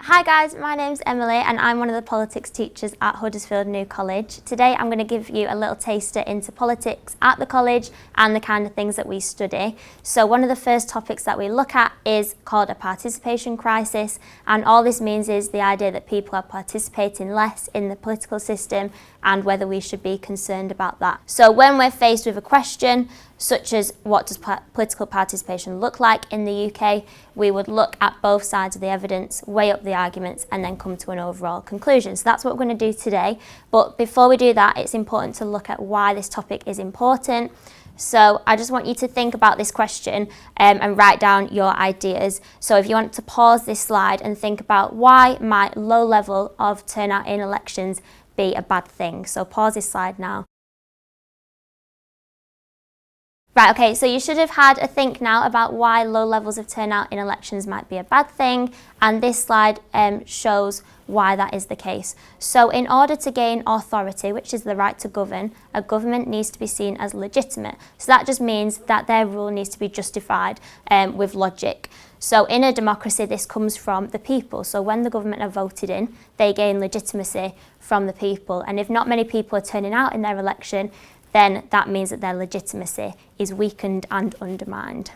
Hi guys, my name's Emily and I'm one of the politics teachers at Huddersfield New College. Today I'm going to give you a little taster into politics at the college and the kind of things that we study. So one of the first topics that we look at is called a participation crisis, and all this means is the idea that people are participating less in the political system and whether we should be concerned about that. So when we're faced with a question such as what does political participation look like in the UK, we would look at both sides of the evidence, weigh up the arguments and then come to an overall conclusion. So that's what we're going to do today. But before we do that, it's important to look at why this topic is important. So I just want you to think about this question and write down your ideas. So if you want to pause this slide and think about why might low level of turnout in elections be a bad thing. So pause this slide now. Right, okay, so you should have had a think now about why low levels of turnout in elections might be a bad thing, and this slide shows why that is the case. So in order to gain authority, which is the right to govern, a government needs to be seen as legitimate. So that just means that their rule needs to be justified with logic. So in a democracy, this comes from the people. So when the government are voted in, they gain legitimacy from the people. And if not many people are turning out in their election, then that means that their legitimacy is weakened and undermined.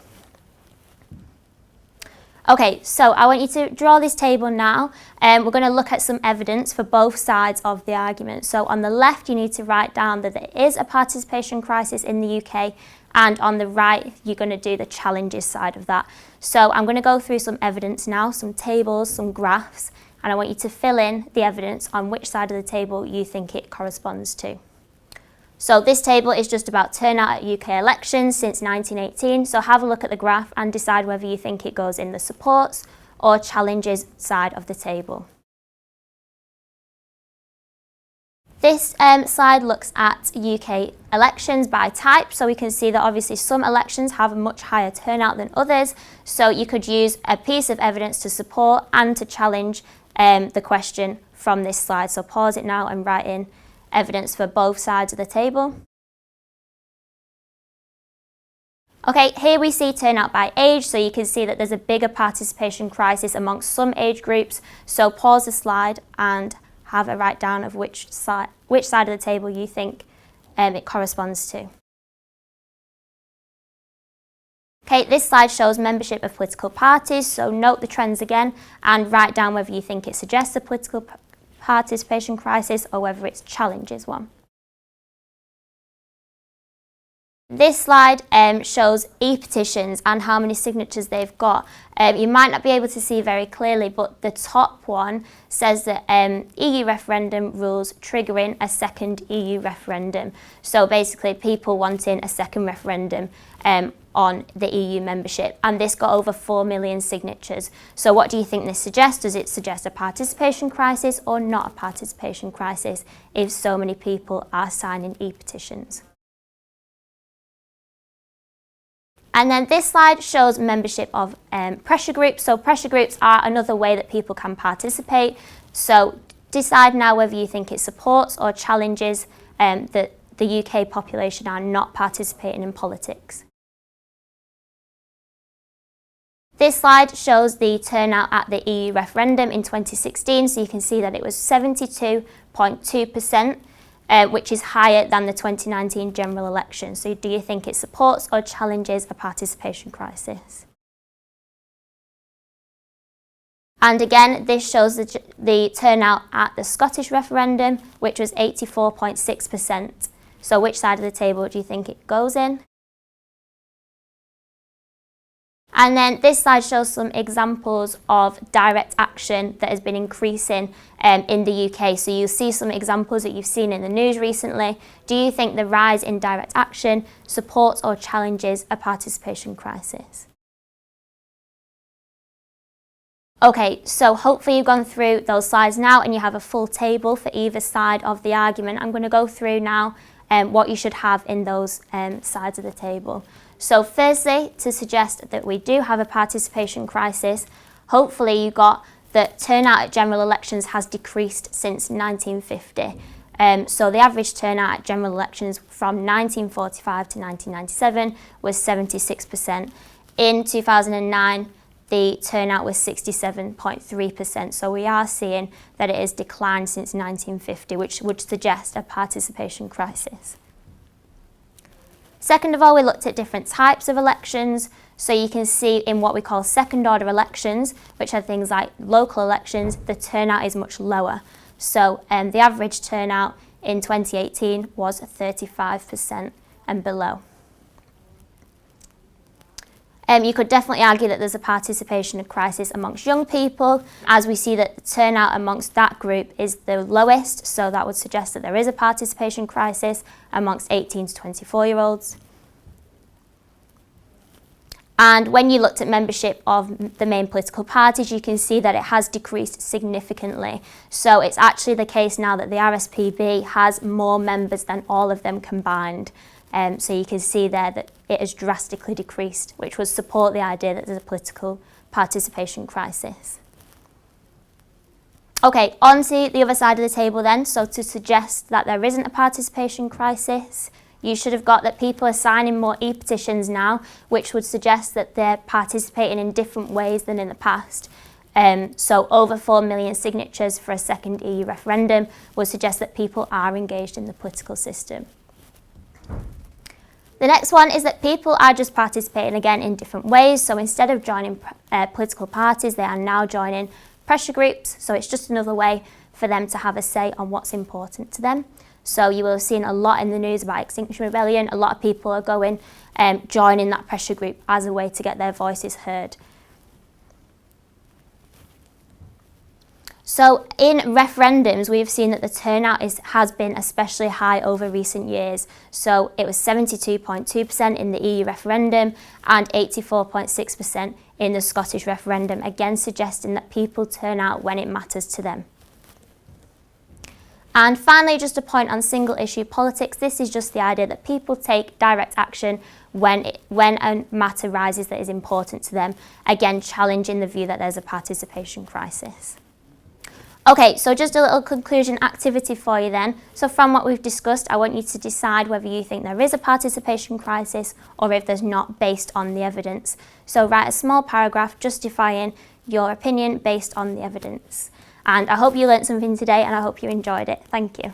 Okay, so I want you to draw this table now, and we're going to look at some evidence for both sides of the argument. So on the left, you need to write down that there is a participation crisis in the UK, and on the right, you're going to do the challenges side of that. So I'm going to go through some evidence now, some tables, some graphs, and I want you to fill in the evidence on which side of the table you think it corresponds to. So this table is just about turnout at UK elections since 1918, so have a look at the graph and decide whether you think it goes in the supports or challenges side of the table. This slide looks at UK elections by type, so we can see that obviously some elections have a much higher turnout than others, so you could use a piece of evidence to support and to challenge the question from this slide. So pause it now and write in evidence for both sides of the table. Okay, here we see turnout by age, so you can see that there's a bigger participation crisis amongst some age groups. So pause the slide and have a write down of which side of the table you think it corresponds to. Okay, this slide shows membership of political parties, so note the trends again and write down whether you think it suggests a political participation crisis or whether it challenges one. This slide shows e-petitions and how many signatures they've got. You might not be able to see very clearly, but the top one says that EU referendum rules triggering a second EU referendum. So basically people wanting a second referendum on the EU membership, and this got over 4 million signatures. So what do you think this suggests? Does it suggest a participation crisis or not a participation crisis if so many people are signing e-petitions? And then this slide shows membership of pressure groups. So pressure groups are another way that people can participate. So decide now whether you think it supports or challenges that the UK population are not participating in politics. This slide shows the turnout at the EU referendum in 2016, so you can see that it was 72.2%, which is higher than the 2019 general election. So do you think it supports or challenges a participation crisis? And again, this shows the turnout at the Scottish referendum, which was 84.6%. So which side of the table do you think it goes in? And then this slide shows some examples of direct action that has been increasing in the UK. So you'll see some examples that you've seen in the news recently. Do you think the rise in direct action supports or challenges a participation crisis? Okay, so hopefully you've gone through those slides now and you have a full table for either side of the argument. I'm going to go through now what you should have in those sides of the table. So firstly, to suggest that we do have a participation crisis, hopefully you got that turnout at general elections has decreased since 1950. So the average turnout at general elections from 1945 to 1997 was 76%. In 2009, the turnout was 67.3%. So we are seeing that it has declined since 1950, which would suggest a participation crisis. Second of all, we looked at different types of elections. So you can see in what we call second order elections, which are things like local elections, the turnout is much lower. So the average turnout in 2018 was 35% and below. You could definitely argue that there's a participation crisis amongst young people, as we see that the turnout amongst that group is the lowest, so that would suggest that there is a participation crisis amongst 18 to 24-year-olds. And when you looked at membership of the main political parties, you can see that it has decreased significantly. So it's actually the case now that the RSPB has more members than all of them combined. So you can see there that it has drastically decreased, which would support the idea that there's a political participation crisis. Okay, on to the other side of the table then. So to suggest that there isn't a participation crisis, you should have got that people are signing more e-petitions now, which would suggest that they're participating in different ways than in the past. So over 4 million signatures for a second EU referendum would suggest that people are engaged in the political system. The next one is that people are just participating again in different ways. So instead of joining political parties, they are now joining pressure groups. So it's just another way for them to have a say on what's important to them. So you will have seen a lot in the news about Extinction Rebellion. A lot of people are going, joining that pressure group as a way to get their voices heard. So in referendums, we've seen that the turnout has been especially high over recent years. So it was 72.2% in the EU referendum and 84.6% in the Scottish referendum, again suggesting that people turn out when it matters to them. And finally, just a point on single issue politics. This is just the idea that people take direct action when a matter rises that is important to them, again challenging the view that there's a participation crisis. Okay, so just a little conclusion activity for you then. So from what we've discussed, I want you to decide whether you think there is a participation crisis or if there's not, based on the evidence. So write a small paragraph justifying your opinion based on the evidence. And I hope you learnt something today and I hope you enjoyed it. Thank you.